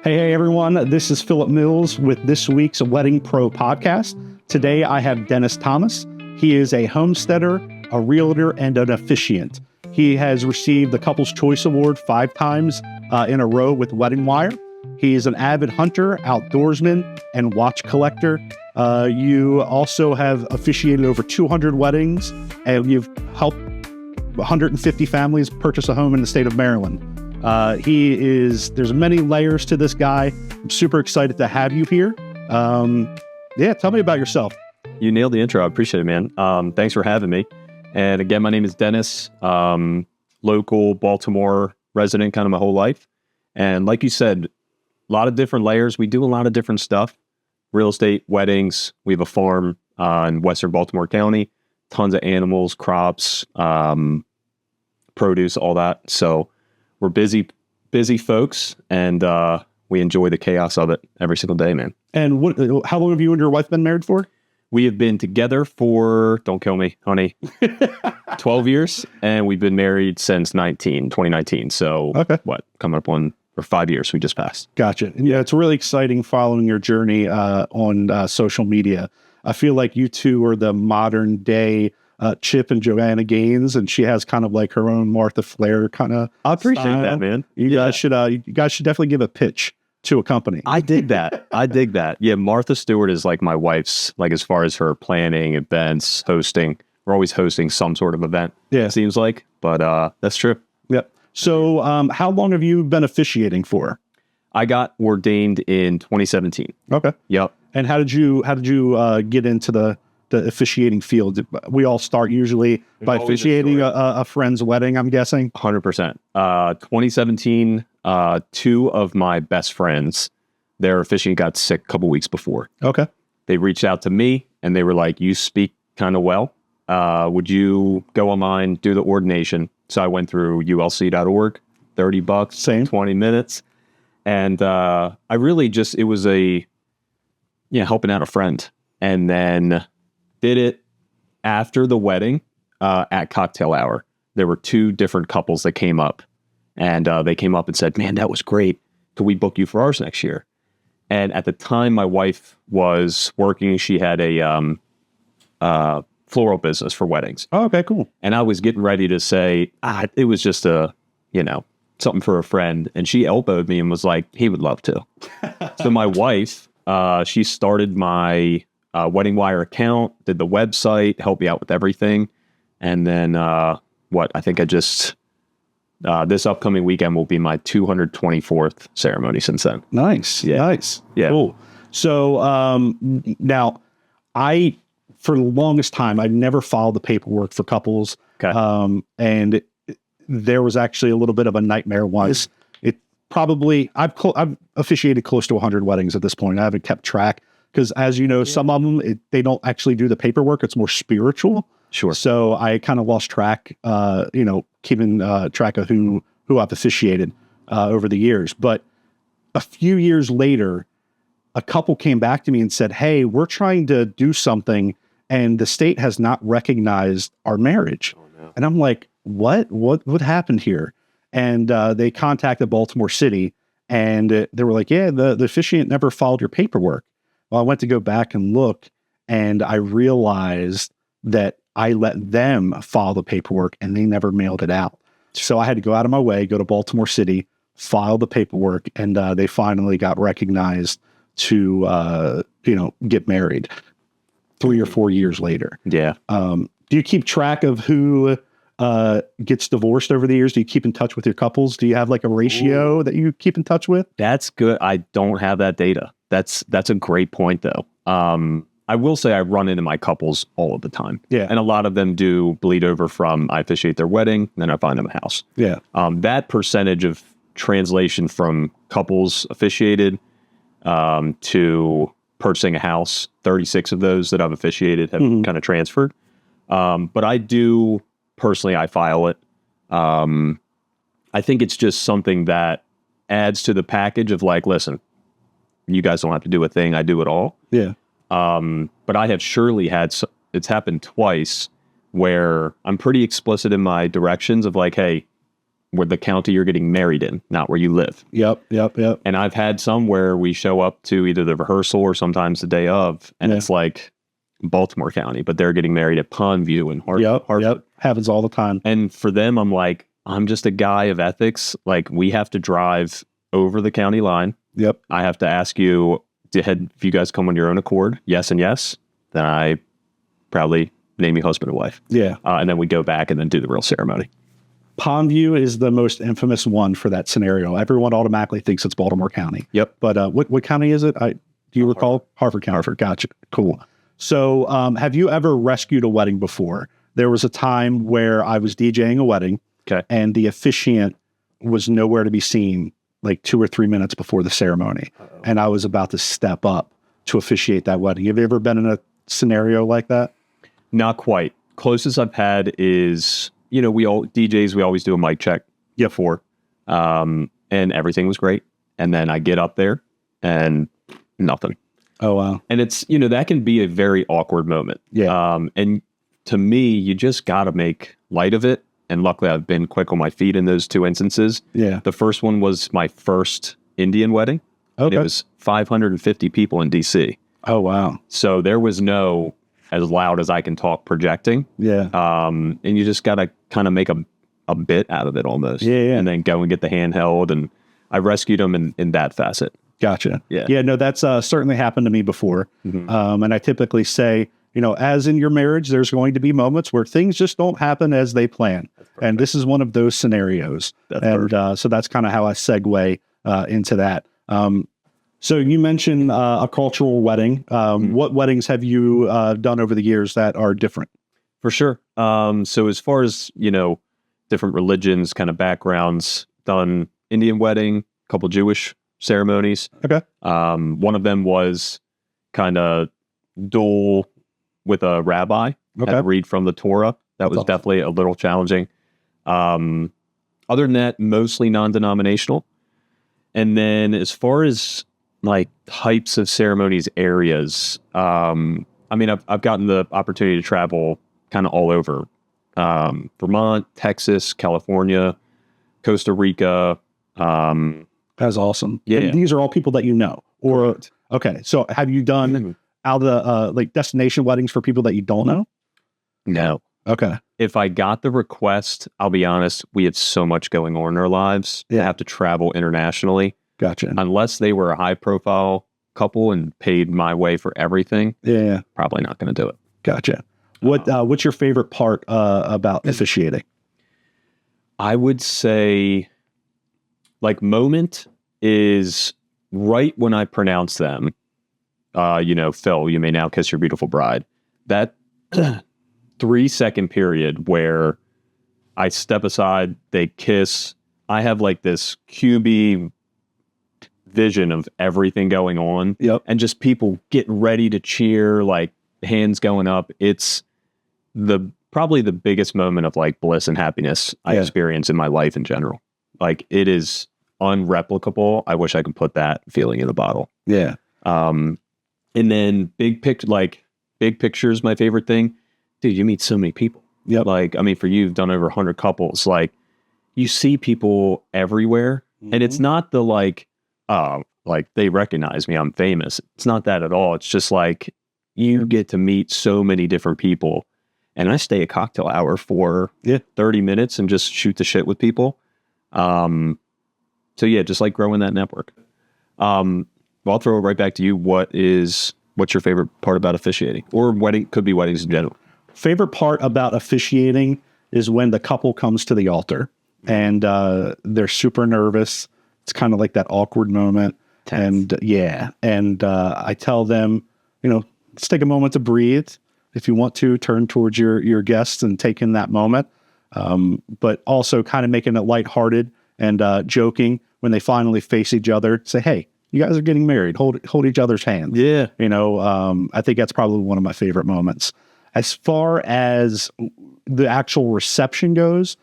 Hey, everyone. This is Philip Mills with this week's Wedding Pro podcast. Today, I have Dennis Thomas. He is a homesteader, a realtor, and an officiant. He has received the Couples Choice Award 5 times in a row with Wedding Wire. He is an avid hunter, outdoorsman, and watch collector. You also have officiated over 200 weddings, and you've helped 150 families purchase a home in the state of Maryland. There's many layers to this guy. I'm super excited to have you here. Tell me about yourself. You nailed the intro. I appreciate it, man. Thanks for having me. And again, my name is Dennis, local Baltimore resident kind of my whole life. And like you said, a lot of different layers. We do a lot of different stuff. Real estate, weddings. We have a farm in Western Baltimore County. Tons of animals, crops, produce, all that. So we're busy folks, and we enjoy the chaos of it every single day, man. And how long have you and your wife been married for? We have been together for, don't kill me, honey, 12 years, and we've been married since 2019. So, okay. Coming up on 5 years we just passed. Gotcha. And yeah, it's really exciting following your journey on social media. I feel like you two are the modern day Chip and Joanna Gaines, and she has kind of like her own Martha Flair kind of. I appreciate that, man. You guys should definitely give a pitch to a company. I dig that. Yeah, Martha Stewart is like my wife's, like as far as her planning, events, hosting. We're always hosting some sort of event. Yeah, it seems like, but that's true. Yep. So, how long have you been officiating for? I got ordained in 2017. Okay. Yep. And how did you get into the officiating field? We all start usually by officiating a friend's wedding, I'm guessing. 100%. 2017, 2 of my best friends, their officiant got sick a couple weeks before. Okay. They reached out to me and they were like, you speak kind of well. Would you go online, do the ordination? So I went through ulc.org, $30, same 20 minutes. And I really it was helping out a friend. And then did it after the wedding at cocktail hour. There were 2 different couples that came up, and they came up and said, man, that was great. Could we book you for ours next year? And at the time my wife was working, she had a floral business for weddings. Oh, okay, cool. And I was getting ready to say, it was just something for a friend. And she elbowed me and was like, he would love to. So my wife, she started my Wedding Wire account, did the website, helped me out with everything. And then I think this upcoming weekend will be my 224th ceremony since then. Nice. Yeah. Nice. Yeah. Cool. So now for the longest time, I never followed the paperwork for couples. Okay. And there was actually a little bit of a nightmare once. I've officiated close to 100 weddings at this point. I haven't kept track. Because as you know, some of them, they don't actually do the paperwork. It's more spiritual. Sure. So I kind of lost track, keeping track of who I've officiated over the years. But a few years later, a couple came back to me and said, hey, we're trying to do something, and the state has not recognized our marriage. Oh, no. And I'm like, what happened here? And they contacted Baltimore City, and they were like, yeah, the officiant never filed your paperwork. Well, I went to go back and look, and I realized that I let them file the paperwork and they never mailed it out. So I had to go out of my way, go to Baltimore City, file the paperwork, and they finally got recognized to, get married 3 or 4 years later. Yeah. Do you keep track of who gets divorced over the years? Do you keep in touch with your couples? Do you have like a ratio that you keep in touch with? That's good. I don't have that data. That's a great point, though. I will say I run into my couples all of the time. Yeah. And a lot of them do bleed over from I officiate their wedding, then I find them a house. Yeah. That percentage of translation from couples officiated to purchasing a house, 36 of those that I've officiated have kind of transferred. But I do, personally, I file it. I think it's just something that adds to the package of like, listen, you guys don't have to do a thing. I do it all. Yeah. But I have surely it's happened twice where I'm pretty explicit in my directions of like, hey, where the county you're getting married in, not where you live. Yep. And I've had some where we show up to either the rehearsal or sometimes the day of, and it's like Baltimore County, but they're getting married at Pondview and Hartford. Yep. Happens all the time. And for them, I'm like, I'm just a guy of ethics. Like, we have to drive over the county line. Yep. I have to ask you, if you guys come on your own accord, yes and yes, then I probably name you husband and wife. Yeah. And then we go back and then do the real ceremony. Pondview is the most infamous one for that scenario. Everyone automatically thinks it's Baltimore County. Yep. But what county is it? Do you recall? Hartford County. Hartford. Gotcha. Cool. So have you ever rescued a wedding before? There was a time where I was DJing a wedding, and the officiant was nowhere to be seen, like 2 or 3 minutes before the ceremony. And I was about to step up to officiate that wedding. Have you ever been in a scenario like that? Not quite. Closest I've had is, we always do a mic check before, and everything was great. And then I get up there and nothing. Oh, wow. And it's, that can be a very awkward moment. Yeah. And to me, you just got to make light of it. And luckily, I've been quick on my feet in those 2 instances. Yeah. The first one was my first Indian wedding. Okay. It was 550 people in DC. Oh, wow. So there was no as loud as I can talk projecting. Yeah. And you just got to kind of make a bit out of it almost. Yeah. And then go and get the handheld. And I rescued them in that facet. Gotcha. Yeah. Yeah, no, that's certainly happened to me before. Mm-hmm. And I typically say, as in your marriage, there's going to be moments where things just don't happen as they plan. And this is one of those scenarios. So that's kind of how I segue into that. So you mentioned a cultural wedding. What weddings have you done over the years that are different? For sure. So as far as, different religions, kind of backgrounds, done Indian wedding, a couple Jewish ceremonies. Okay. One of them was kind of dual with a rabbi. Had to read from the Torah. That was definitely a little challenging. Other than that, mostly non-denominational. And then as far as like types of ceremonies, areas, I've gotten the opportunity to travel kind of all over. Vermont, Texas, California, Costa Rica. That's awesome. Yeah. And these are all people that you know. Or okay. So have you done out of the destination weddings for people that you don't know? No. Okay. If I got the request, I'll be honest, we have so much going on in our lives. I have to travel internationally. Gotcha. Unless they were a high profile couple and paid my way for everything. Yeah. Probably not going to do it. Gotcha. What's your favorite part about officiating? I would say moment is right when I pronounce them, Phil, you may now kiss your beautiful bride. That 3-second period where I step aside, they kiss. I have this QB vision of everything going on. Yep. And just people getting ready to cheer, hands going up. It's probably the biggest moment of bliss and happiness I experience in my life in general. It is unreplicable. I wish I could put that feeling in a bottle. Yeah. And then big picture is my favorite thing. Dude, you meet so many people. Yep. For you, you've done over 100 couples. You see people everywhere. And it's not the they recognize me, I'm famous. It's not that at all. It's just you get to meet so many different people. And I stay a cocktail hour for 30 minutes and just shoot the shit with people. So just growing that network. I'll throw it right back to you. What's your favorite part about officiating, or wedding? Could be weddings in general. Favorite part about officiating is when the couple comes to the altar and they're super nervous. It's kind of like that awkward moment. Tense. And I tell them, let's take a moment to breathe. If you want to, turn towards your guests and take in that moment. But also kind of making it lighthearted and joking when they finally face each other. Say, hey, you guys are getting married. Hold each other's hands. Yeah. I think that's probably one of my favorite moments. As far as the actual reception goes,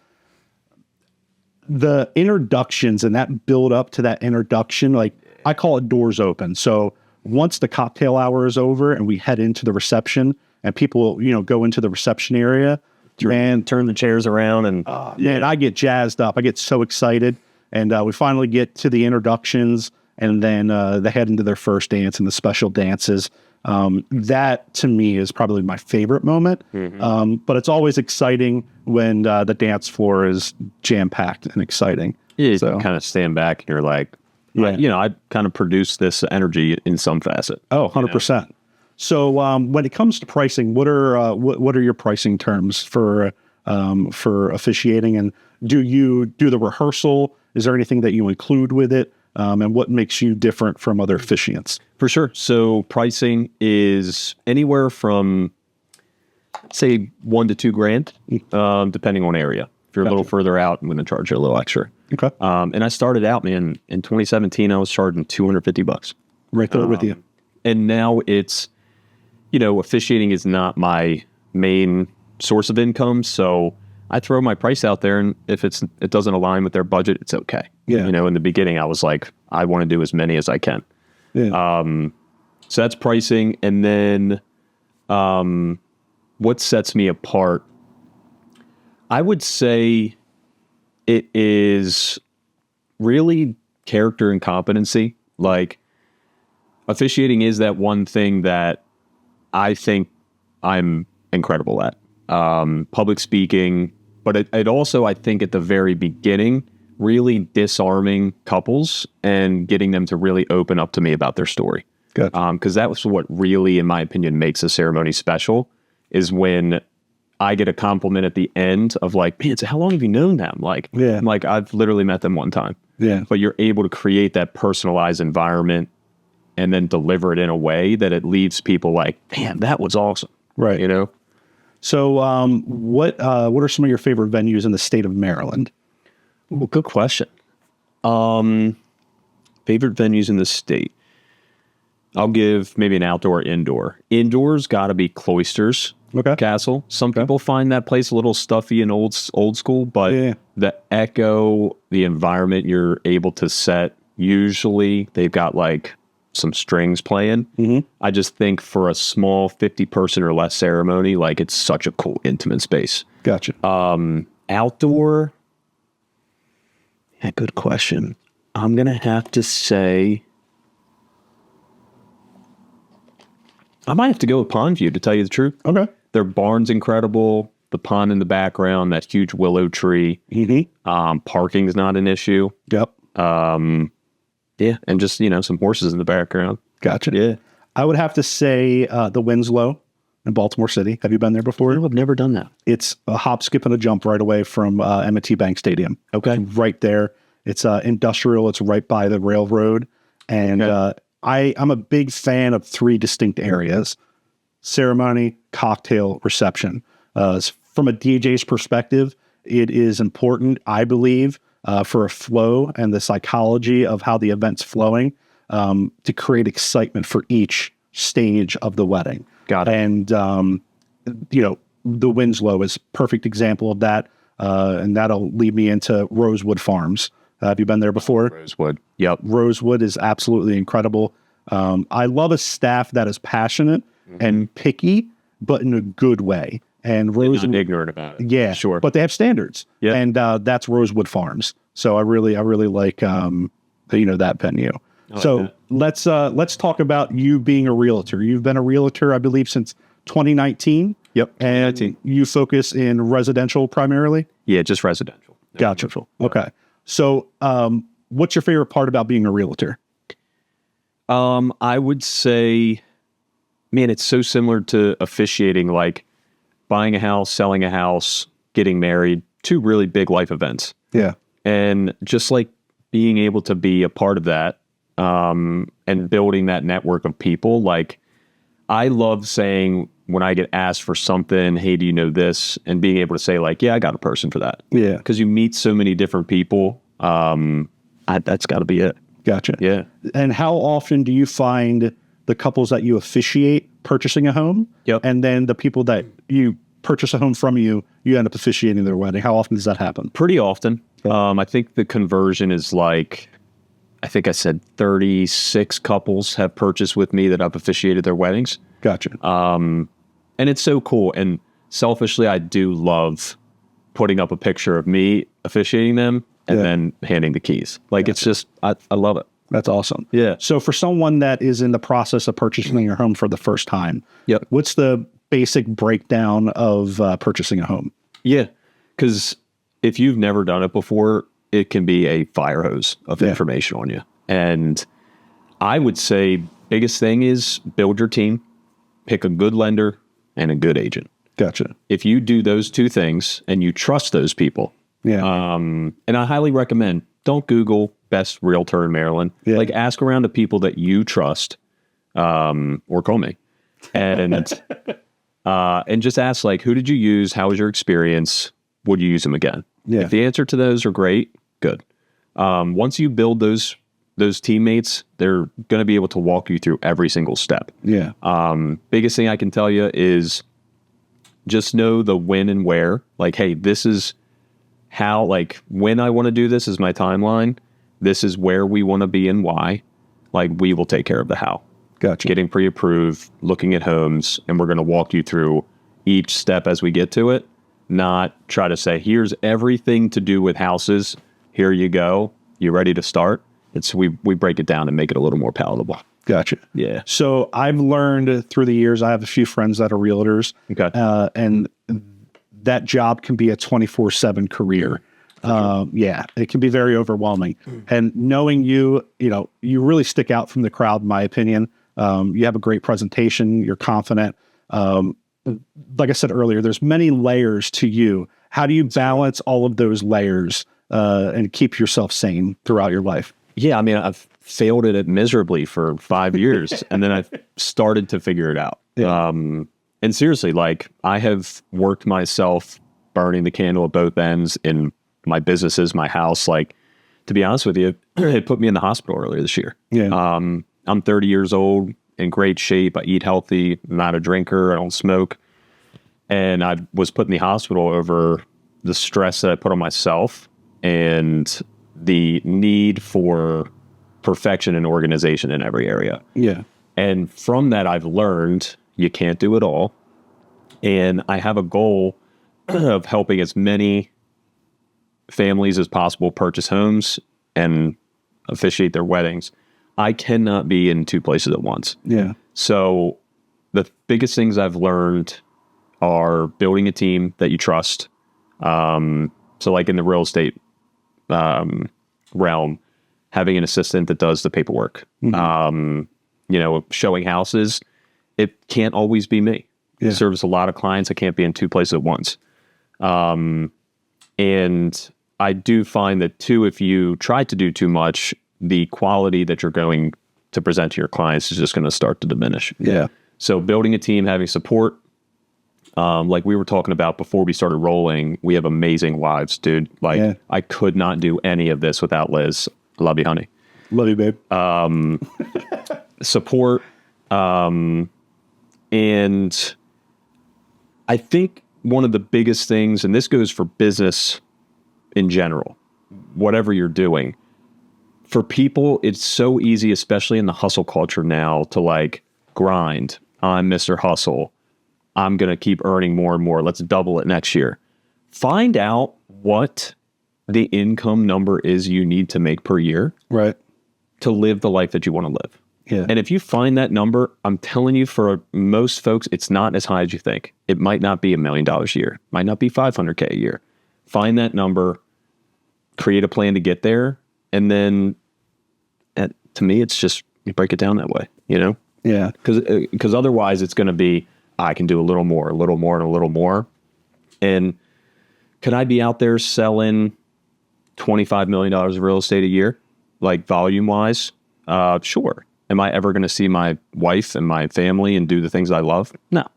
the introductions and that build up to that introduction, I call it doors open. So once the cocktail hour is over and we head into the reception and people, go into the reception area, turn the chairs around and man, I get jazzed up. I get so excited. And we finally get to the introductions, and then they head into their first dance and the special dances. That to me is probably my favorite moment. But it's always exciting when the dance floor is jam-packed and exciting. You kind of stand back and you're like, I kind of produce this energy in some facet. Oh, 100%. So when it comes to pricing, what are your pricing terms for officiating? And do you do the rehearsal? Is there anything that you include with it? And what makes you different from other officiants? For sure. So pricing is anywhere from, say, $1,000 to $2,000, depending on area. If you're a little further out, I'm going to charge you a little extra. Okay. And I started out, man, in 2017, I was charging $250. Right there with you. And now it's, officiating is not my main source of income. So I throw my price out there, and if it doesn't align with their budget, it's okay. Yeah. In the beginning, I was like, I want to do as many as I can. Yeah. So that's pricing. And then what sets me apart? I would say it is really character and competency. Like, officiating is that one thing that I think I'm incredible at. Public speaking, but it also, I think at the very beginning, really disarming couples and getting them to really open up to me about their story. Good. Because that was what really, in my opinion, makes a ceremony special, is when I get a compliment at the end of like, man, so how long have you known them? Like, I'm like, I've literally met them one time. Yeah. But you're able to create that personalized environment and then deliver it in a way that it leaves people like, man, that was awesome. Right. So what are some of your favorite venues in the state of Maryland? Well, good question. Favorite venues in the state. I'll give maybe an outdoor or indoor. Indoors got to be Cloisters Castle. Some people find that place a little stuffy and old school, but the echo, the environment you're able to set, usually they've got like some strings playing. I just think for a small 50-person or less ceremony, like it's such a cool, intimate space. Gotcha. Outdoor. Yeah, good question. I'm going to have to say, I might have to go with Pondview, to tell you the truth. Okay. Their barn's incredible. The pond in the background, that huge willow tree. Parking's not an issue. Yep. Yeah, and just, some horses in the background. Gotcha. Yeah. I would have to say the Winslow in Baltimore City. Have you been there before? No, I've never done that. It's a hop, skip, and a jump right away from M&T Bank Stadium. Okay. It's right there. It's industrial. It's right by the railroad. And I'm a big fan of 3 distinct areas: ceremony, cocktail, reception. From a DJ's perspective, it is important, I believe, for a flow and the psychology of how the event's flowing, to create excitement for each stage of the wedding. Got it. And, the Winslow is a perfect example of that. And that'll lead me into Rosewood Farms. Have you been there before? Rosewood. Yep. Rosewood is absolutely incredible. I love a staff that is passionate and picky, but in a good way. And Rosewood, not ignorant about it. yeah, Sure. But they have standards, Yeah. and that's Rosewood Farms. So I really like that venue. Let's talk about you being a realtor. You've been a realtor, I believe, since 2019. Yep. And you focus in residential primarily? Yeah, just residential. Gotcha. Okay. So what's your favorite part about being a realtor? I would say, man, it's so similar to officiating, like buying a house, selling a house, getting married, 2 really big life events. Yeah. And just like being able to be a part of that, and building that network of people. Like, I love saying when I get asked for something, hey, do you know this? And being able to say like, yeah, I got a person for that. Yeah. Because you meet so many different people. That's got to be it. Gotcha. Yeah. And how often do you find the couples that you officiate purchasing a home? Yep. And then the people that you purchase a home from you end up officiating their wedding. How often does that happen? Pretty often. I think the conversion is like, I think I said 36 couples have purchased with me that I've officiated their weddings. Gotcha. And it's so cool. And selfishly, I do love putting up a picture of me officiating them and then handing the keys. Like, it's just, I love it. That's awesome. Yeah. So for someone that is in the process of purchasing your home for the first time, what's the basic breakdown of purchasing a home? Yeah. Because if you've never done it before, it can be a fire hose of information on you. And I would say biggest thing is build your team, pick a good lender and a good agent. Gotcha. If you do those two things and you trust those people, and I highly recommend, don't Google best realtor in Maryland. Like, ask around to people that you trust, or call me, and just ask, like, who did you use? How was your experience? Would you use them again? If the answer to those are great, good. Once you build those teammates, they're going to be able to walk you through every single step. Biggest thing I can tell you is just know the when and where. Like, hey, this is how, like, when I want to do this is my timeline. This is where we want to be and why. Like, we will take care of the how. Gotcha. Getting pre-approved, looking at homes, and we're going to walk you through each step as we get to it. Not try to say, here's everything to do with houses. Here you go. You ready to start? We break it down and make it a little more palatable. Gotcha. Yeah. So I've learned through the years, I have a few friends that are realtors. Okay. And that job can be a 24/7 career. It can be very overwhelming. And knowing you really stick out from the crowd, in my opinion. You have a great presentation. You're confident. Like I said earlier, there's many layers to you. How do you balance all of those layers and keep yourself sane throughout your life? Yeah, I mean, I've failed at it miserably for 5 years, and then I've started to figure it out. And seriously, like, I have worked myself burning the candle at both ends in my businesses, my house. Like, to be honest with you, it put me in the hospital earlier this year. I'm 30 years old, in great shape. I eat healthy, I'm not a drinker, I don't smoke. And I was put in the hospital over the stress that I put on myself and the need for perfection and organization in every area. And from that, I've learned you can't do it all. And I have a goal of helping as many families as possible purchase homes and officiate their weddings. I cannot be in two places at once. So the biggest things I've learned are building a team that you trust. So like in the real estate realm, having an assistant that does the paperwork, showing houses, it can't always be me. Service a lot of clients. I can't be in two places at once. And I do find that too, if you try to do too much, the quality that you're going to present to your clients is just going to start to diminish. So building a team, having support, like we were talking about before we started rolling, we have amazing wives, dude. Like, I could not do any of this without Liz. I love you, honey. Love you, babe. Support. And I think one of the biggest things, and this goes for business in general, whatever you're doing, for people, it's so easy, especially in the hustle culture now, to like grind. I'm Mr. Hustle. I'm going to keep earning more and more. Let's double it next year. Find out what the income number is you need to make per year to live the life that you want to live. And if you find that number, I'm telling you, for most folks, it's not as high as you think. It might not be $1 million a year. It might not be $500K a year. Find that number, create a plan to get there. And then to me, it's just, you break it down that way, Because otherwise it's going to be, I can do a little more, and a little more. And could I be out there selling $25 million of real estate a year, like volume wise? Sure. Am I ever going to see my wife and my family and do the things I love? No.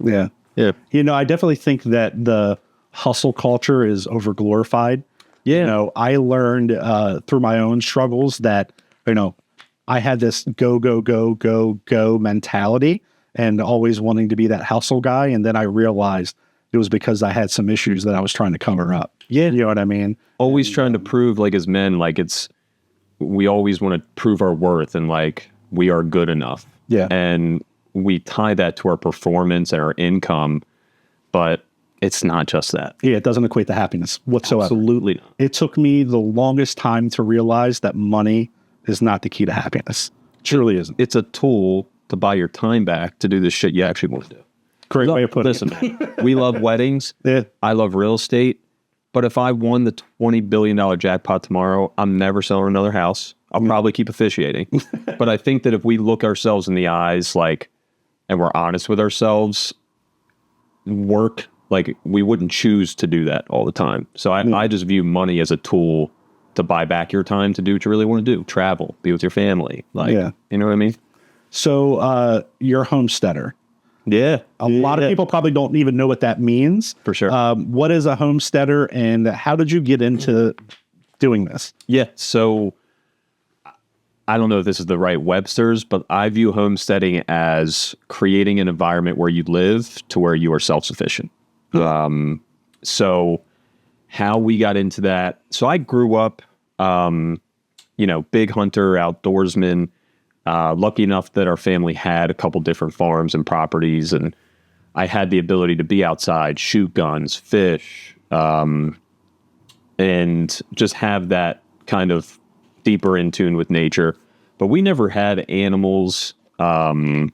I definitely think that the hustle culture is overglorified. I learned through my own struggles that, I had this go mentality and always wanting to be that hustle guy. And then I realized it was because I had some issues that I was trying to cover up. You know what I mean? Always trying to prove, like, as men, like, we always want to prove our worth and like we are good enough. And we tie that to our performance and our income. But It's not just that. Yeah, it doesn't equate to happiness whatsoever. Absolutely not. It took me the longest time to realize that money is not the key to happiness. It truly isn't. It's a tool to buy your time back to do the shit you actually want to do. Great way of putting Listen, man, we love weddings. Yeah. I love real estate. But if I won the $20 billion jackpot tomorrow, I'm never selling another house. I'll probably keep officiating. But I think that if we look ourselves in the eyes, like, and we're honest with ourselves, work, like, we wouldn't choose to do that all the time. So I just view money as a tool to buy back your time to do what you really want to do. Travel, be with your family. Like, you know what I mean? So you're a homesteader. Yeah. A lot of people probably don't even know what that means. For sure. What is a homesteader, and how did you get into doing this? Yeah. So I don't know if this is the right Webster's, but I view homesteading as creating an environment where you live to where you are self-sufficient. So how we got into that. So I grew up, big hunter, outdoorsman, lucky enough that our family had a couple different farms and properties, and I had the ability to be outside, shoot guns, fish, and just have that kind of deeper in tune with nature. But we never had animals. We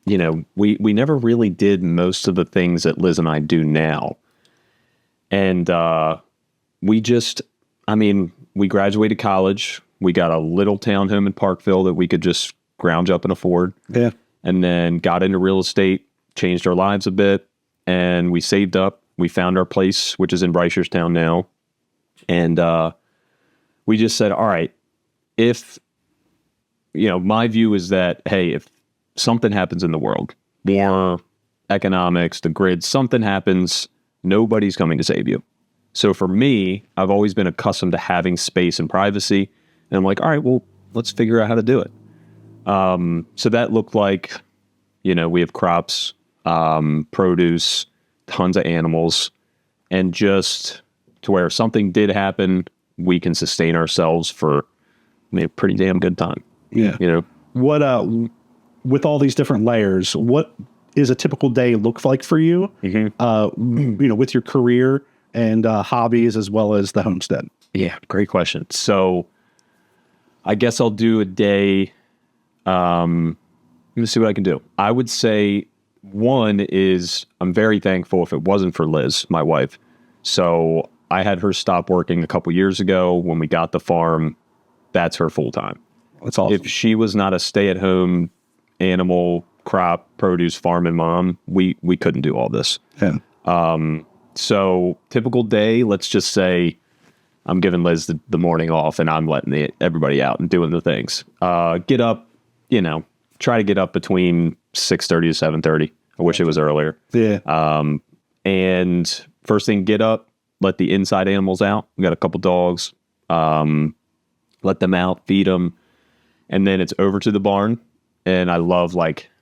never really did most of the things that Liz and I do now. And we graduated college. We got a little townhome in Parkville that we could just ground up and afford. Yeah. And then got into real estate, changed our lives a bit, and we saved up. We found our place, which is in Reicherstown now. And we just said, all right, my view is that, hey, if something happens in the world, war, economics, the grid, something happens, nobody's coming to save you. So for me, I've always been accustomed to having space and privacy. And I'm like, all right, well, let's figure out how to do it. So that looked like, we have crops, produce, tons of animals, and just to where if something did happen, we can sustain ourselves for a pretty damn good time. Yeah. What, with all these different layers, what is a typical day look like for you, with your career and hobbies as well as the homestead? Yeah, great question. So I guess I'll do a day. Let me see what I can do. I would say one is I'm very thankful if it wasn't for Liz, my wife. So I had her stop working a couple years ago when we got the farm. That's her full time. That's awesome. If she was not a stay-at-home animal, crop, produce, farming mom, we couldn't do all this. Yeah. So typical day, let's just say I'm giving Liz the morning off and I'm letting everybody out and doing the things. Get up, try to get up between 6:30 to 7:30. I wish it was earlier. Yeah. And first thing, get up, let the inside animals out. We got a couple dogs. Let them out, feed them. And then it's over to the barn. And I love,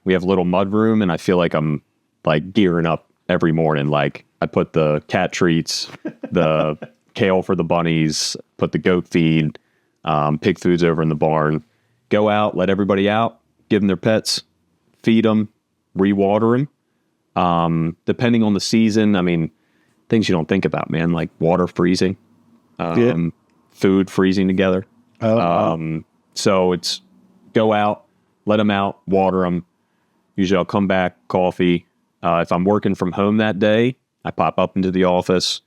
we have a little mud room, and I feel like I'm gearing up every morning. I put the cat treats, the kale for the bunnies, put the goat feed, pig foods over in the barn. Go out, let everybody out, give them their pets, feed them, rewater them. Depending on the season, things you don't think about, man, like water freezing, food freezing together. So it's go out, let them out, water them. Usually I'll come back, coffee. If I'm working from home that day, I pop up into the office.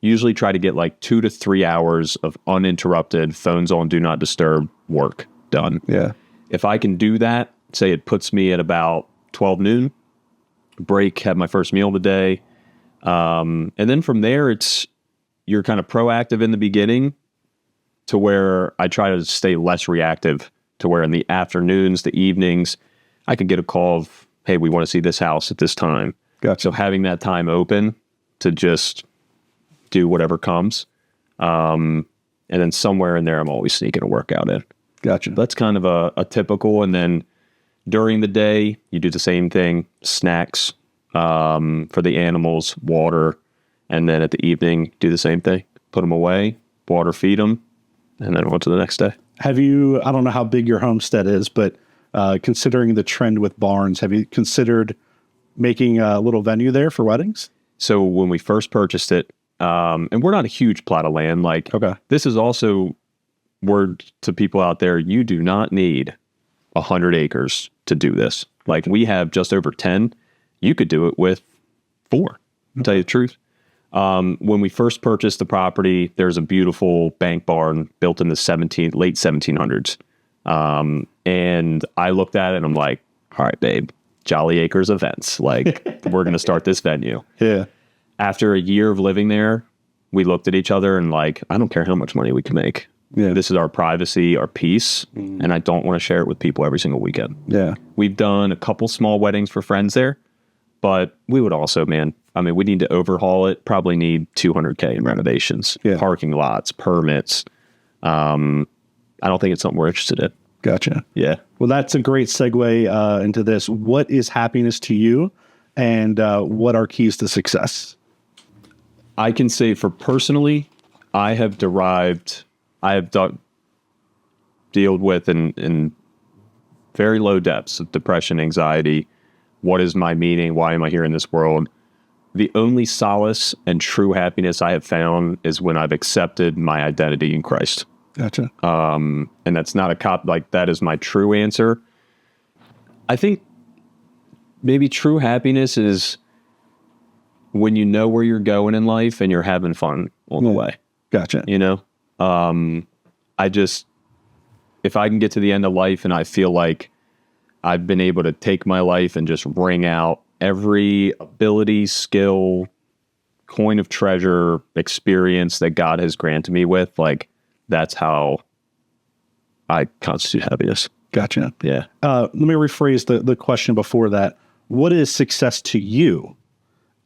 Usually try to get 2 to 3 hours of uninterrupted, phones on, do not disturb work done. Yeah. If I can do that, say it puts me at about 12 noon, break, have my first meal of the day. And then from there, you're kind of proactive in the beginning to where I try to stay less reactive, to where in the afternoons, the evenings, I can get a call of, hey, we want to see this house at this time. Gotcha. So having that time open to just do whatever comes. And then somewhere in there, I'm always sneaking a workout in. Gotcha. That's kind of a typical. And then during the day, you do the same thing, snacks for the animals, water. And then at the evening, do the same thing, put them away, water, feed them, and then on to the next day. I don't know how big your homestead is, but considering the trend with barns, have you considered making a little venue there for weddings? So when we first purchased it, and we're not a huge plot of land, like Okay. this is also word to people out there, you do not need 100 acres to do this. Like we have just over 10. You could do it with 4, to tell you the truth. When we first purchased the property, there's a beautiful bank barn built in the late 1700s. And I looked at it and I'm like, all right, babe, Jolly Acres Events. Like we're going to start this venue. Yeah. After a year of living there, we looked at each other and like, I don't care how much money we can make. Yeah. This is our privacy, our peace, and I don't want to share it with people every single weekend. Yeah. We've done a couple small weddings for friends there, but we would also, man, I mean, we need to overhaul it, probably need $200K in renovations, parking lots, permits. I don't think it's something we're interested in. Gotcha. Yeah. Well, that's a great segue into this. What is happiness to you, and what are keys to success? I can say for personally, I have dealt with in very low depths of depression, anxiety. What is my meaning? Why am I here in this world? The only solace and true happiness I have found is when I've accepted my identity in Christ. Gotcha. And that's not a cop, like that is my true answer. I think maybe true happiness is when you know where you're going in life and you're having fun on the way. Gotcha. You know, if I can get to the end of life and I feel like I've been able to take my life and just wring out every ability, skill, coin of treasure, experience that God has granted me with, like that's how I constitute happiness. Gotcha. Yeah. Let me rephrase the question before that. What is success to you,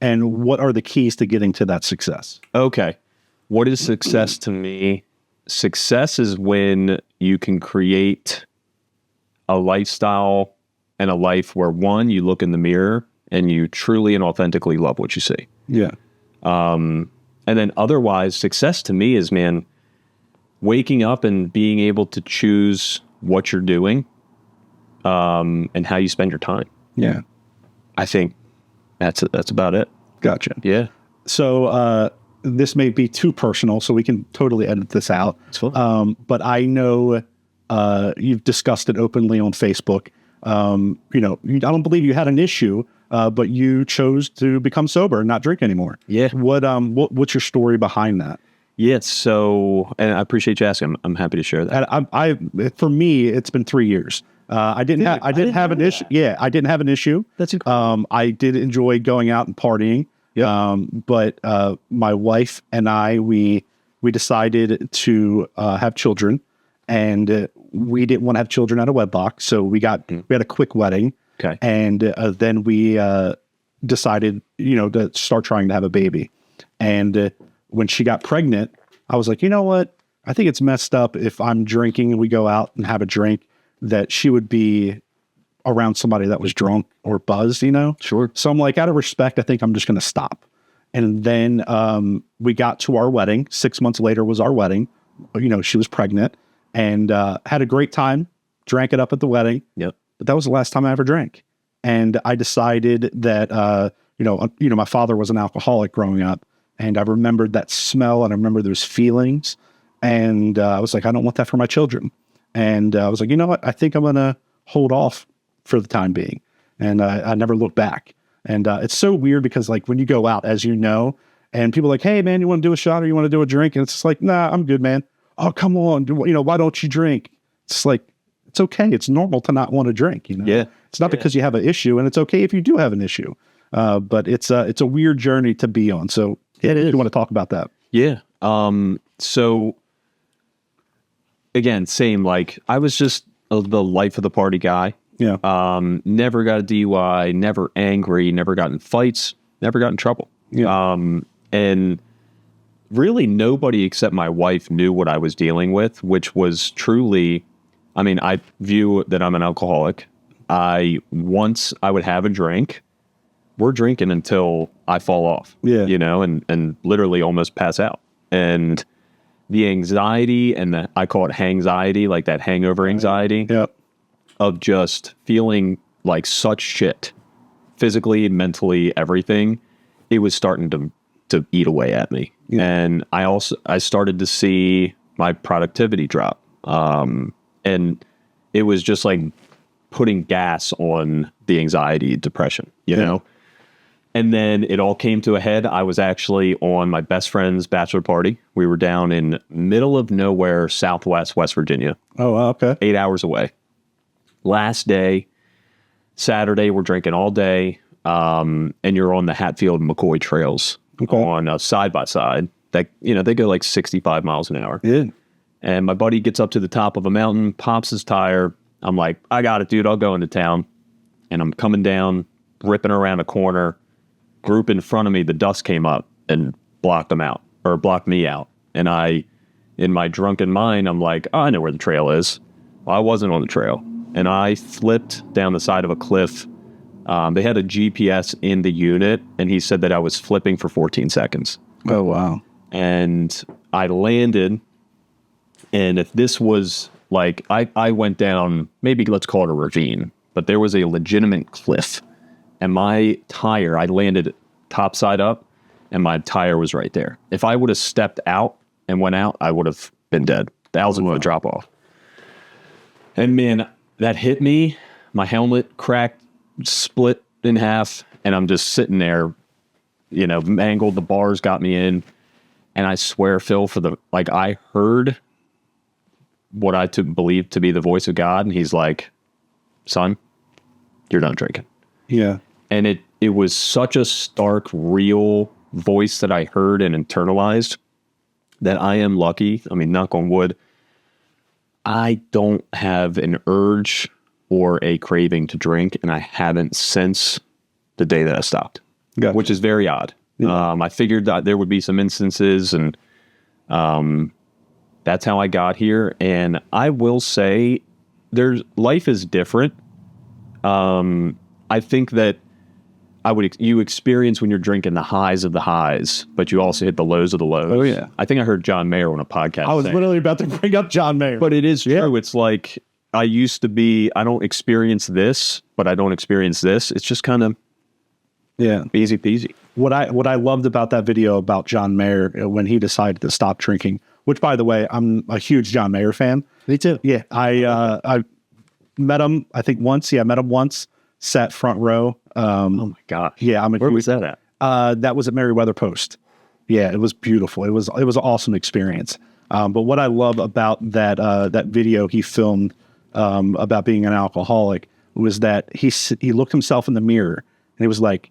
and what are the keys to getting to that success? Okay. What is success to me? Success is when you can create a lifestyle and a life where, one, you look in the mirror and you truly and authentically love what you see. Yeah. And then otherwise, success to me is, man, waking up and being able to choose what you're doing, and how you spend your time. Yeah. I think that's about it. Gotcha. Yeah. So this may be too personal, so we can totally edit this out. It's fine. But I know you've discussed it openly on Facebook. I don't believe you had an issue, but you chose to become sober and not drink anymore. Yeah. What's your story behind that? Yeah. So, and I appreciate you asking. I'm happy to share that. And for me, it's been 3 years. I didn't have an issue. Yeah, I didn't have an issue. That's incredible. I did enjoy going out and partying. Yep. But my wife and I, we decided to have children, and we didn't want to have children out of wedlock. So we had a quick wedding. Okay. And then we decided, to start trying to have a baby. And when she got pregnant, I was like, you know what? I think it's messed up if I'm drinking and we go out and have a drink, that she would be around somebody that was drunk or buzzed, Sure. So I'm like, out of respect, I think I'm just going to stop. And then we got to our wedding. 6 months later was our wedding. She was pregnant, and had a great time, drank it up at the wedding. Yep. But that was the last time I ever drank. And I decided that, my father was an alcoholic growing up, and I remembered that smell, and I remember those feelings. And I was like, I don't want that for my children. And I was like, you know what? I think I'm going to hold off for the time being. And I never looked back. And it's so weird because, like, when you go out, as you know, and people are like, hey, man, you want to do a shot or you want to do a drink? And it's just like, nah, I'm good, man. Oh, come on. Why don't you drink? It's like, it's okay. It's normal to not want to drink, Yeah. It's not because you have an issue, and it's okay if you do have an issue. But it's a weird journey to be on. So it is. You want to talk about that? Yeah. So again, same, like I was just the life of the party guy. Yeah. Never got a DUI, never angry, never got in fights, never got in trouble. Yeah. And really nobody except my wife knew what I was dealing with, which was truly, I view that I'm an alcoholic. Once I would have a drink, we're drinking until I fall off, and literally almost pass out. And the anxiety and I call it hangxiety, like that hangover anxiety Yep. of just feeling like such shit physically, mentally, everything, it was starting to eat away at me. Yeah. And I started to see my productivity drop. And it was just like putting gas on the anxiety, depression, you know? And then it all came to a head. I was actually on my best friend's bachelor party. We were down in middle of nowhere, Southwest West Virginia. Oh, okay. 8 hours away. Last day, Saturday, we're drinking all day. And you're on the Hatfield and McCoy trails on a side-by-side. That, you know, they go like 65 miles an hour. Yeah. And my buddy gets up to the top of a mountain, pops his tire. I'm like, I got it, dude. I'll go into town. And I'm coming down, ripping around a corner. Group in front of me, the dust came up and blocked me out. And in my drunken mind, I'm like, oh, I know where the trail is. Well, I wasn't on the trail. And I flipped down the side of a cliff. They had a GPS in the unit, and he said that I was flipping for 14 seconds. Oh, wow. And I landed, and if this was like, I went down, maybe let's call it a ravine, but there was a legitimate cliff. And my tire, I landed top side up, and my tire was right there. If I would have stepped out and went out, I would have been dead. 1,000-foot drop off. And man, that hit me. My helmet cracked, split in half, and I'm just sitting there, you know, mangled. The bars got me in. And I swear, Phil, I heard what I believed to be the voice of God. And he's like, son, you're done drinking. Yeah. And it was such a stark, real voice that I heard and internalized that I am lucky. I mean, knock on wood, I don't have an urge or a craving to drink, and I haven't since the day that I stopped, which is very odd. Yeah. I figured that there would be some instances, and that's how I got here. And I will say, life is different. I think that you experience when you're drinking the highs of the highs, but you also hit the lows of the lows. Oh, yeah. I think I heard John Mayer on a podcast. I was literally about to bring up John Mayer. But it is true. Yeah. It's like, I don't experience this, but I don't experience this. It's just kind of easy peasy. What I loved about that video about John Mayer when he decided to stop drinking, which, by the way, I'm a huge John Mayer fan. Me too. Yeah. I met him, I think once. Yeah, I met him once. Sat front row. Oh my God. Yeah. Where was that at? That was at Meriwether Post. Yeah, it was beautiful. It was an awesome experience. But what I love about that video he filmed about being an alcoholic was that he looked himself in the mirror and he was like,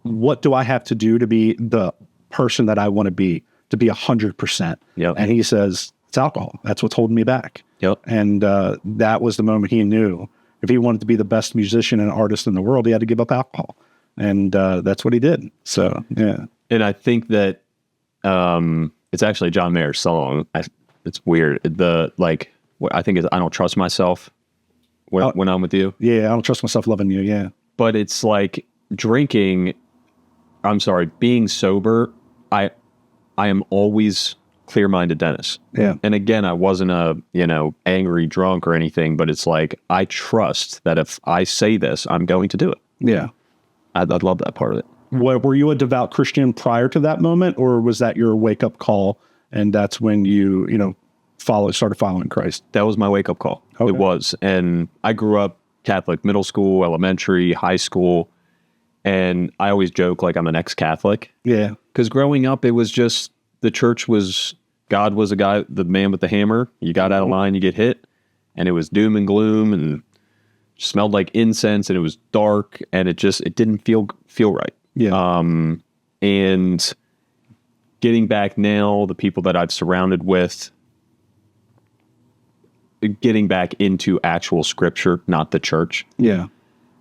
what do I have to do to be the person that I want to be 100%? Yep. And he says, it's alcohol. That's what's holding me back. Yep. And that was the moment he knew if he wanted to be the best musician and artist in the world, he had to give up alcohol. And that's what he did. So, yeah. And I think that it's actually a John Mayer song. It's weird. I think it's I Don't Trust Myself when I'm with you. Yeah, I don't trust myself loving you, yeah. But it's like being sober, I am always clear-minded Dennis. Yeah. And again, I wasn't a, angry drunk or anything, but it's like, I trust that if I say this, I'm going to do it. Yeah. I'd love that part of it. Were you a devout Christian prior to that moment, or was that your wake-up call, and that's when you started following Christ? That was my wake-up call. Okay. It was. And I grew up Catholic middle school, elementary, high school, and I always joke like I'm an ex-Catholic. Yeah. Because growing up, it was just, the church was, God was the man with the hammer. You got out of line, you get hit. And it was doom and gloom and smelled like incense, and it was dark, and it didn't feel right. Yeah. And getting back now, the people that I've surrounded with, getting back into actual scripture, not the church. Yeah.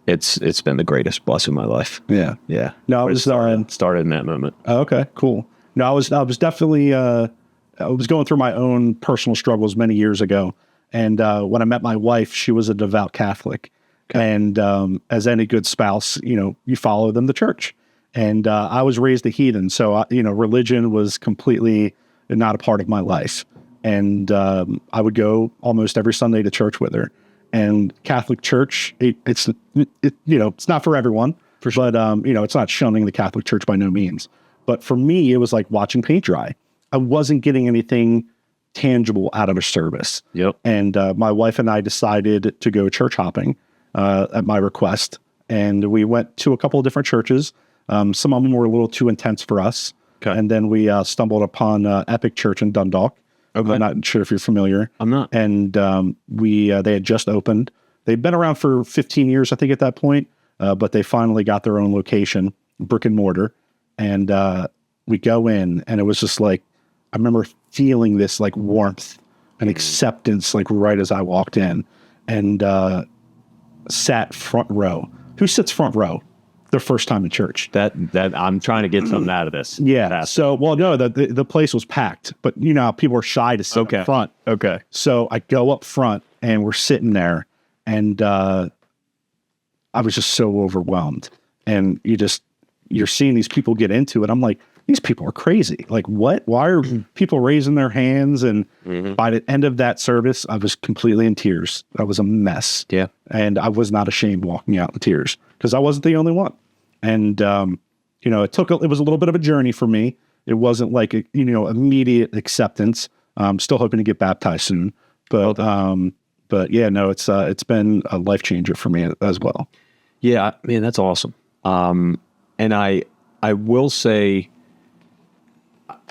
It's been the greatest blessing of my life. Yeah. Yeah. No, it started in that moment. Okay, cool. No, I was definitely, I was going through my own personal struggles many years ago. And when I met my wife, she was a devout Catholic. Okay. And as any good spouse, you follow them to church. And I was raised a heathen. So, religion was completely not a part of my life. And I would go almost every Sunday to church with her. And Catholic church, it's not for everyone. For sure. But, it's not shunning the Catholic Church by no means. But for me, it was like watching paint dry. I wasn't getting anything tangible out of a service. Yep. And my wife and I decided to go church hopping at my request. And we went to a couple of different churches. Some of them were a little too intense for us. Okay. And then we stumbled upon Epic Church in Dundalk. Okay. I'm not sure if you're familiar. I'm not. And they had just opened. They'd been around for 15 years, I think, at that point. But they finally got their own location, brick and mortar. And we go in, and it was just like, I remember feeling this like warmth and acceptance, like right as I walked in, and sat front row. Who sits front row their first time in church? That I'm trying to get something out of this. Yeah. So, well, no, the place was packed, but how people are shy to sit up front. Okay. So I go up front, and we're sitting there, and I was just so overwhelmed. And you're seeing these people get into it. I'm like, these people are crazy. Like, what? Why are people raising their hands? And by the end of that service, I was completely in tears. I was a mess. Yeah. And I was not ashamed walking out in tears because I wasn't the only one. And, it was a little bit of a journey for me. It wasn't like, immediate acceptance. I'm still hoping to get baptized soon. But yeah, no, it's been a life changer for me as well. Yeah, man, that's awesome. And I will say,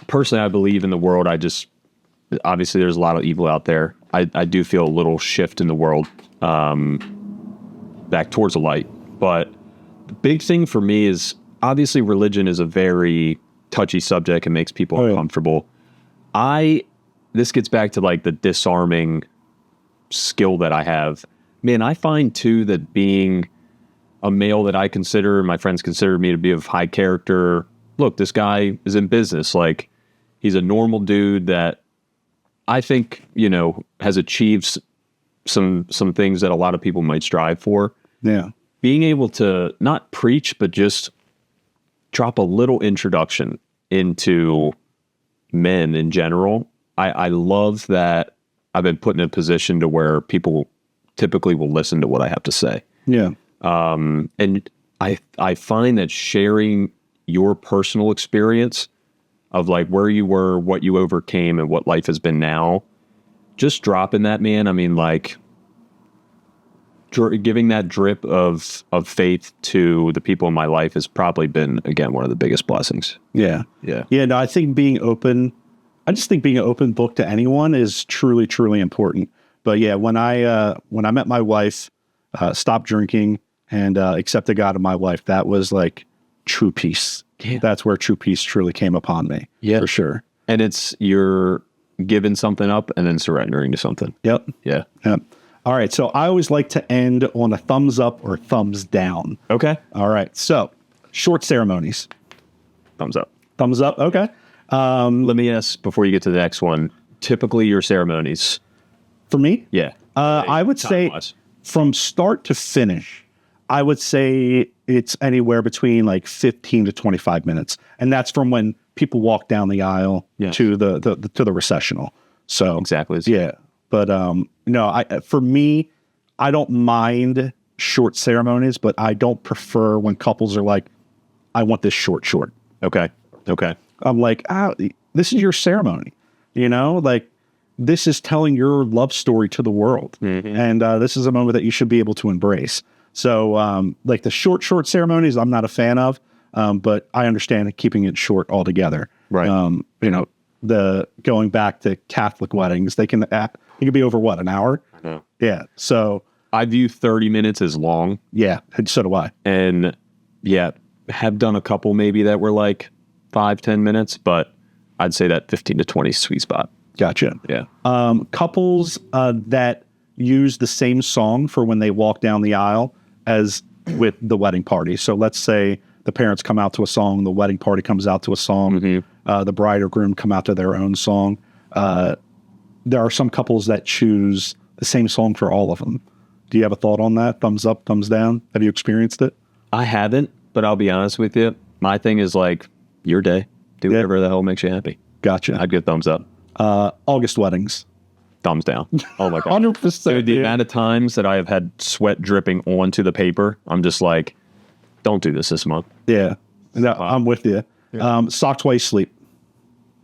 personally, I believe in the world. Obviously there's a lot of evil out there. I do feel a little shift in the world, back towards the light. But the big thing for me is obviously religion is a very touchy subject and makes people uncomfortable. This gets back to like the disarming skill that I have. Man, I find too that being a male that I consider, my friends consider me to be of high character. Look, this guy is in business. Like, he's a normal dude that I think, has achieved some things that a lot of people might strive for. Yeah. Being able to not preach, but just drop a little introduction into men in general. I love that I've been put in a position to where people typically will listen to what I have to say. Yeah. And I find that sharing your personal experience of like where you were, what you overcame, and what life has been now, just dropping that, man. I mean, like giving that drip of faith to the people in my life has probably been, again, one of the biggest blessings. Yeah. Yeah. Yeah. No, I just think being an open book to anyone is truly, truly important. But yeah, when I met my wife, stopped drinking, and accepted God in my life, that was like true peace. Yeah. That's where true peace truly came upon me. Yeah. For sure. And you're giving something up and then surrendering to something. Yep. Yeah. Yep. All right. So I always like to end on a thumbs up or thumbs down. Okay. All right. So short ceremonies. Thumbs up. Thumbs up. Okay. Let me ask before you get to the next one, typically your ceremonies. For me? Yeah. I would say Time-wise. from start to finish, I would say it's anywhere between like 15 to 25 minutes. And that's from when people walk down the aisle to the recessional. So Exactly. yeah. But for me, I don't mind short ceremonies, but I don't prefer when couples are like, I want this short. Okay. I'm like, this is your ceremony, like this is telling your love story to the world. Mm-hmm. And this is a moment that you should be able to embrace. So like the short ceremonies, I'm not a fan of, but I understand keeping it short altogether. Right. The going back to Catholic weddings, it can be over what, an hour? I know. Yeah. So I view 30 minutes as long. yeah, so do I. And yeah, have done a couple maybe that were like 5-10 minutes, but I'd say that 15 to 20 sweet spot. Gotcha. Yeah. Couples that use the same song for when they walk down the aisle as with the wedding party. So let's say the parents come out to a song, the wedding party comes out to a song, the bride or groom come out to their own song. There are some couples that choose the same song for all of them. Do you have a thought on that? Thumbs up, thumbs down? Have you experienced it? I haven't, but I'll be honest with you. My thing is like, your day. Do whatever the hell makes you happy. Gotcha. I'd give thumbs up. August weddings. Thumbs down. Oh my God. 100%. Dude, the amount of times that I have had sweat dripping onto the paper, I'm just like, don't do this month. Yeah. No, I'm with you. Socks while you sleep.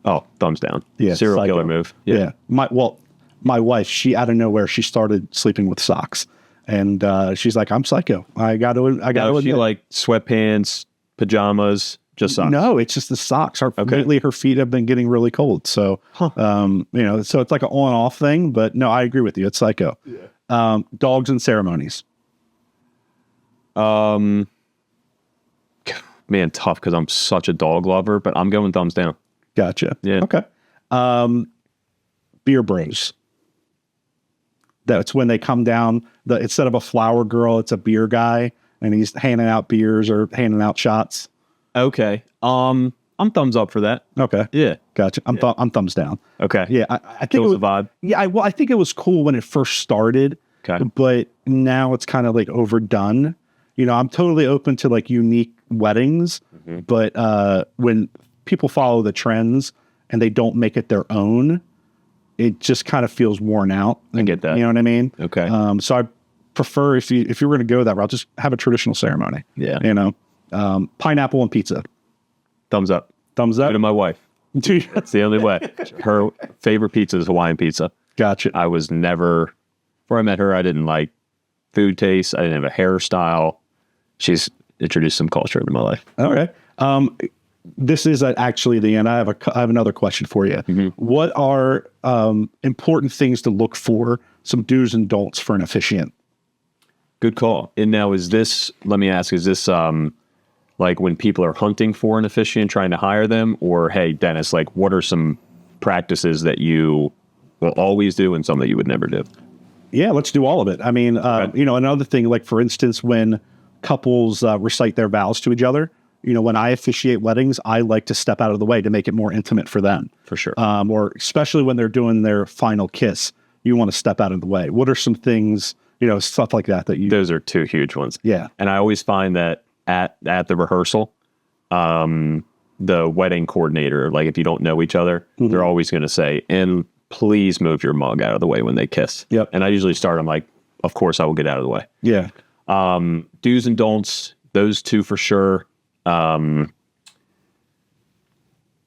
Oh, thumbs down. Yeah. Serial psycho. killer move. Yeah. My wife, she out of nowhere, she started sleeping with socks. And she's like, I'm psycho. I got to Now, she admit. like sweatpants, pajamas, just socks. No, it's just the socks. Lately, her feet have been getting really cold. So, so it's like an on-off thing. But no, I agree with you. It's psycho. Yeah. Dogs and ceremonies. Man, tough because I'm such a dog lover, but I'm going thumbs down. Gotcha. Yeah. Okay. Beer bros. That's when they come down. Instead of a flower girl, it's a beer guy, and he's handing out beers or handing out shots. Okay. I'm thumbs up for that. Okay. Yeah. Gotcha. I'm thumbs down. Okay. Yeah. I think Kills it was, the vibe. Yeah. I think it was cool when it first started. Okay. But now it's kind of like overdone. I'm totally open to like unique weddings, but when people follow the trends and they don't make it their own, it just kind of feels worn out. I get that. You know what I mean? Okay. So I prefer if you're going to go that route, just have a traditional ceremony. Yeah. Pineapple and pizza. Thumbs up. Thumbs up. Go to my wife. That's the only way. Her favorite pizza is Hawaiian pizza. Gotcha. I was never, before I met her, I didn't like food taste. I didn't have a hairstyle. She's introduced some culture into my life. Okay. This is actually the end. I have another question for you. What are important things to look for? Some do's and don'ts for an officiant. Good call. And now let me ask, is this like when people are hunting for an officiant, trying to hire them? Or, hey, Dennis, like what are some practices that you will always do and some that you would never do? Yeah, let's do all of it. I mean, another thing, like for instance, when couples recite their vows to each other, when I officiate weddings, I like to step out of the way to make it more intimate for them. For sure. Or especially when they're doing their final kiss, you want to step out of the way. What are some things, stuff like that Those are two huge ones. Yeah. And I always find that at the rehearsal, the wedding coordinator, like if you don't know each other, they're always going to say, and please move your mug out of the way when they kiss. Yep. And I usually start, I'm like, of course I will get out of the way. Yeah. Do's and don'ts, those two for sure. On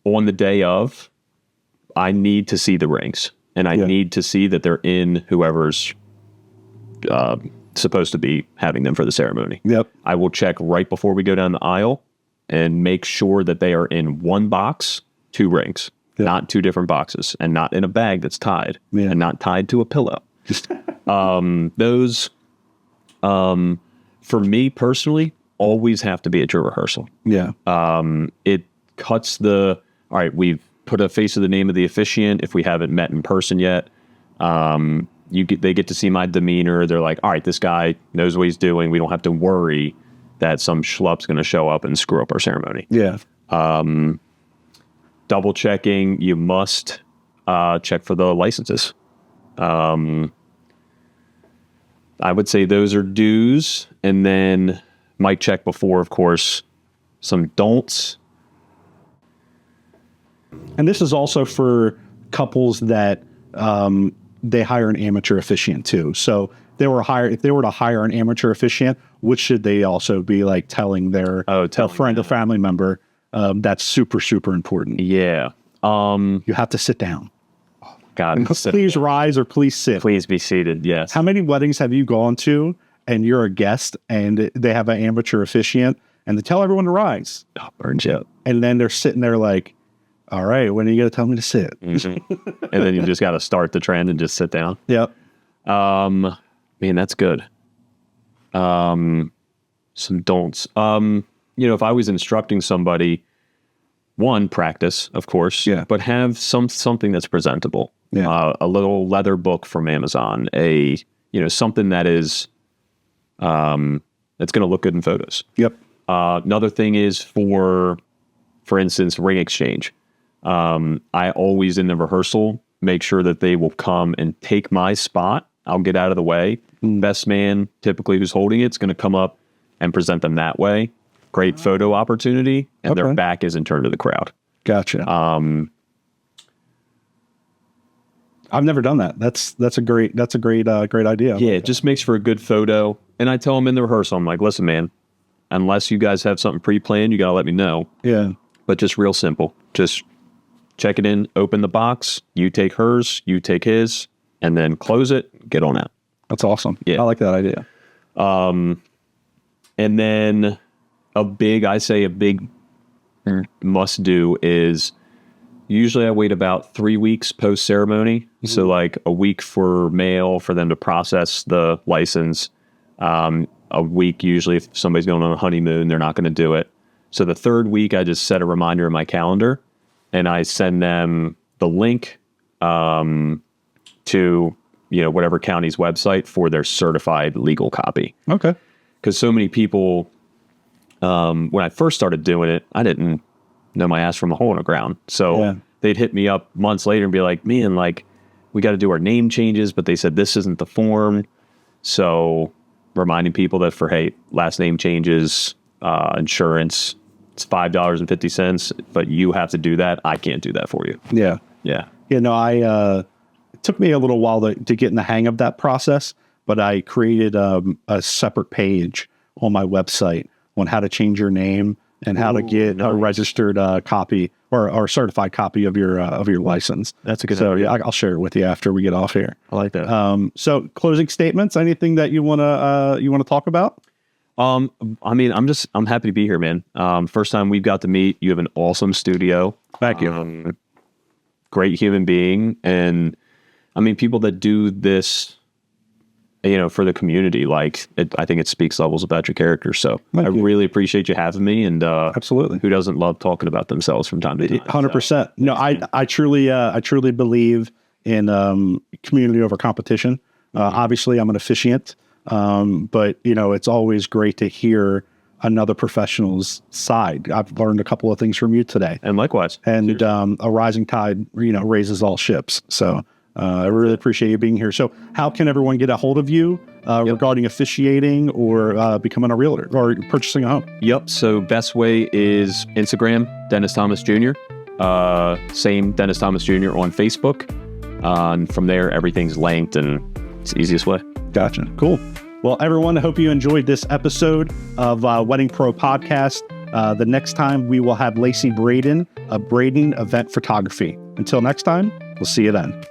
the day of, I need to see the rings, and I need to see that they're in whoever's supposed to be having them for the ceremony. Yep. I will check right before we go down the aisle and make sure that they are in one box, 2 rings, not 2 different boxes, and not in a bag that's tied and not tied to a pillow. Those, for me personally, always have to be at your rehearsal. Yeah. It cuts all right, we've put a face of the name of the officiant if we haven't met in person yet. They get to see my demeanor. They're like, all right, this guy knows what he's doing. We don't have to worry that some schlup's going to show up and screw up our ceremony. Yeah. Double checking. You must check for the licenses. I would say those are do's, and then mic check before, of course, some don'ts. And this is also for couples that they hire an amateur officiant too. So if they were to hire an amateur officiant, what should they also be like telling their friend or family member? That's super, super important. Yeah. You have to sit down. Oh, God. Please rise or please sit. Please be seated. Yes. How many weddings have you gone to and you're a guest and they have an amateur officiant and they tell everyone to rise? Oh, burns you up. And then they're sitting there like, all right, when are you going to tell me to sit? And then you just got to start the trend and just sit down. Yep. Man, that's good. Some don'ts. If I was instructing somebody, one, practice, of course, but have something that's presentable. Yeah. A little leather book from Amazon, something that is, that's going to look good in photos. Yep. Another thing is for instance, ring exchange. I always in the rehearsal make sure that they will come and take my spot. I'll get out of the way. Best man, typically who's holding it's going to come up and present them that way. Great photo opportunity, and their back isn't turned to the crowd. Gotcha. I've never done that. That's a great idea. Yeah, it just makes for a good photo. And I tell them in the rehearsal, I'm like, listen, man, unless you guys have something pre-planned, you got to let me know. Yeah. But just real simple. Just check it in, open the box, you take hers, you take his, and then close it, get on out. That's awesome. Yeah. I like that idea. And then a big must do is usually I wait about 3 weeks post ceremony. Mm-hmm. So like a week for mail for them to process the license. A week usually if somebody's going on a honeymoon, they're not going to do it. So the third week I just set a reminder in my calendar and I send them the link to whatever county's website for their certified legal copy. Okay. Because so many people, when I first started doing it, I didn't know my ass from a hole in the ground. So they'd hit me up months later and be like, man, like, we got to do our name changes, but they said this isn't the form. So reminding people that for, hey, last name changes, insurance, it's $5.50, but you have to do that. I can't do that for you. Yeah. Yeah. Yeah, no, it took me a little while to get in the hang of that process, but I created a separate page on my website on how to change your name and how to get a registered copy or certified copy of your license. That's a good idea. idea. Yeah, I'll share it with you after we get off here. I like that. So closing statements, anything that you want to talk about? I mean, I'm happy to be here, man. First time we've got to meet. You have an awesome studio. Thank you. Great human being. And I mean, people that do this, for the community, I think it speaks levels about your character. So I really appreciate you having me. And absolutely, who doesn't love talking about themselves from time to time? 100%. So, no, I truly believe in community over competition. Obviously, I'm an officiant, but it's always great to hear another professional's side. I've learned a couple of things from you today, and likewise. And a rising tide, raises all ships. So. I really appreciate you being here. So how can everyone get a hold of you regarding officiating or becoming a realtor or purchasing a home? Yep. So best way is Instagram, Dennis Thomas Jr. Same Dennis Thomas Jr. on Facebook. And from there, everything's linked and it's the easiest way. Gotcha. Cool. Well, everyone, I hope you enjoyed this episode of Wedding Pro Podcast. The next time we will have Lacey Braden of Braden Event Photography. Until next time, we'll see you then.